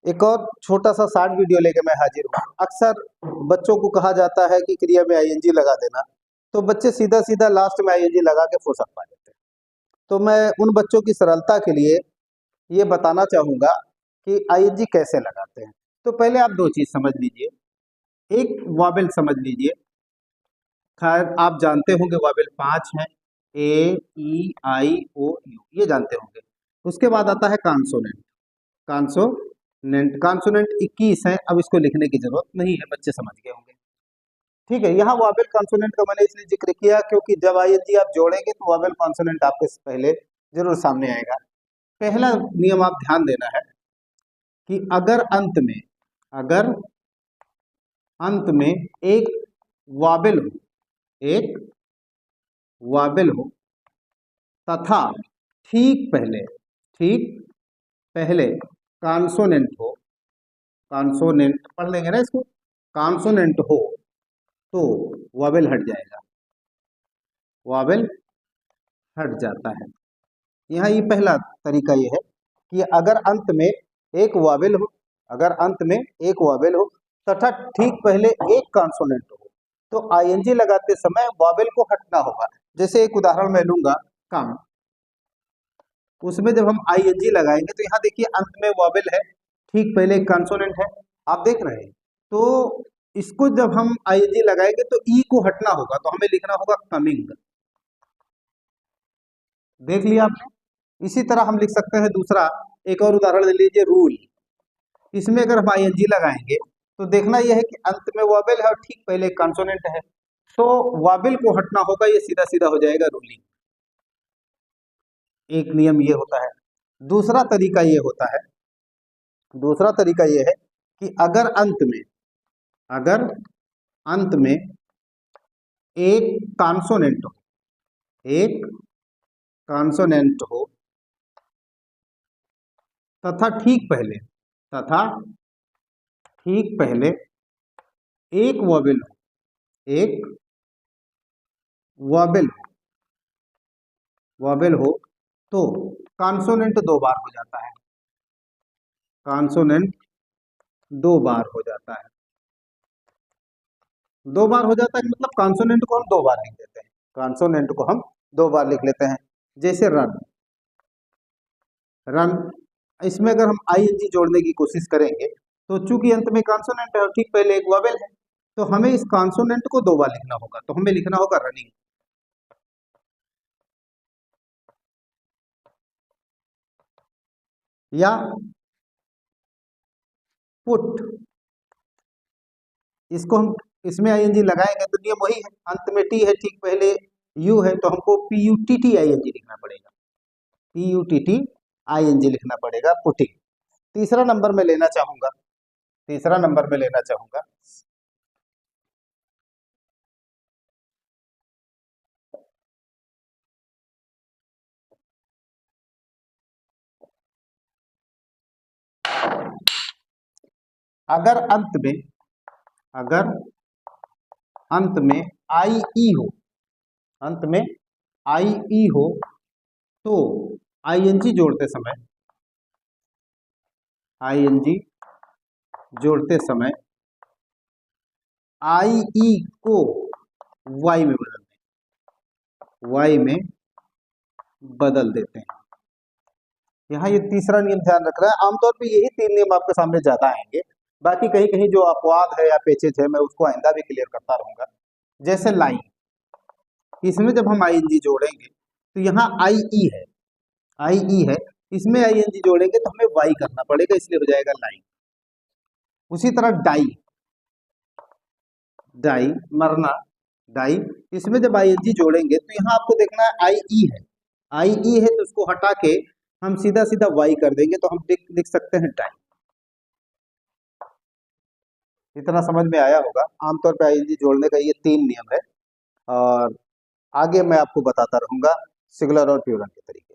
एक और छोटा सा शॉर्ट वीडियो लेके मैं हाजिर हूँ। अक्सर बच्चों को कहा जाता है कि क्रिया में आईएनजी लगा देना, तो बच्चे सीधा सीधा लास्ट में आईएनजी लगा के फुर्सत पा लेते हैं। तो मैं उन बच्चों की सरलता के लिए ये बताना चाहूँगा कि आईएनजी कैसे लगाते हैं। तो पहले आप दो चीज़ समझ लीजिए। एक वॉवेल समझ लीजिए, खैर आप जानते होंगे वॉवेल 5 हैं, ए ई आई ओ यू, ये जानते होंगे। उसके बाद आता है कॉन्सोनेंट। कॉन्सोनेंट 21 है, अब इसको लिखने की जरूरत नहीं है, बच्चे समझ गए होंगे। ठीक है, यहाँ वॉवेल कॉन्सोनेंट का मैंने इसलिए जिक्र किया क्योंकि जब आईएनजी आप जोड़ेंगे तो वॉवेल कॉन्सोनेंट आपके पहले जरूर सामने आएगा। पहला नियम आप ध्यान देना है कि अगर अंत में एक वॉवेल हो तथा ठीक पहले कॉन्सोनेंट पढ़ लेंगे ना इसको, कॉन्सोनेंट हो तो वॉवेल हट जाएगा, वॉवेल हट जाता है। यहाँ ये पहला तरीका ये है कि अगर अंत में एक वॉवेल हो तथा ठीक पहले एक कॉन्सोनेंट हो तो आईएनजी लगाते समय वॉवेल को हटना होगा। जैसे एक उदाहरण मैं लूंगा, कम, उसमें जब हम आईएनजी लगाएंगे तो यहाँ देखिए अंत में वॉवेल है, ठीक पहले एक कॉन्सोनेंट है, आप देख रहे हैं। तो इसको जब हम आईएनजी लगाएंगे तो ई को हटना होगा, तो हमें लिखना होगा कमिंग। देख लिया आपने। इसी तरह हम लिख सकते हैं दूसरा, एक और उदाहरण ले लीजिए, रूल। इसमें अगर हम आईएनजी लगाएंगे तो देखना यह है कि अंत में वॉवेल है और ठीक पहले कॉन्सोनेंट है, तो वॉवेल को हटना होगा, ये सीधा सीधा हो जाएगा रूलिंग। एक नियम ये होता है। दूसरा तरीका ये है कि अगर अंत में एक कॉन्सोनेंट हो तथा ठीक पहले एक वॉवेल हो तो कॉन्सोनेंट दो बार हो जाता है, मतलब कॉन्सोनेंट को हम दो बार लिख लेते हैं। जैसे रन, इसमें अगर हम आईएनजी जोड़ने की कोशिश करेंगे तो चूंकि अंत में कॉन्सोनेंट है और ठीक पहले एक वॉवेल है तो हमें इस कॉन्सोनेंट को दो बार लिखना होगा, तो हमें लिखना होगा रनिंग। या पुट, इसको हम इसमें आईएनजी लगाएंगे तो नियम वही है, अंत में टी है ठीक पहले यू है तो हमको PUTT आईएनजी लिखना पड़ेगा, पुटिंग। तीसरा नंबर में लेना चाहूंगा अगर अंत में IE हो तो आईएनजी जोड़ते समय IE को Y में बदल देते हैं। यहाँ ये तीसरा नियम ध्यान रख रहा है। आमतौर पे यही तीन नियम आपके सामने ज्यादा आएंगे, बाकी कहीं कहीं जो अपवाद है या पेचेज है मैं उसको आइंदा भी क्लियर करता रहूंगा। जैसे लाइन, इसमें जब हम आईएनजी जोड़ेंगे तो यहाँ IE है, इसमें आईएनजी जोड़ेंगे तो हमें वाई करना पड़ेगा, इसलिए हो जाएगा लाइन। उसी तरह डाई, इसमें जब आईएनजी जोड़ेंगे तो यहाँ आपको देखना है IE है तो उसको हटा के हम सीधा सीधा वाई कर देंगे तो हम लिख सकते हैं डाई। इतना समझ में आया होगा। आमतौर पे आईएनजी जोड़ने का ये तीन नियम है और आगे मैं आपको बताता रहूंगा सिंगुलर और प्लूरल के तरीके।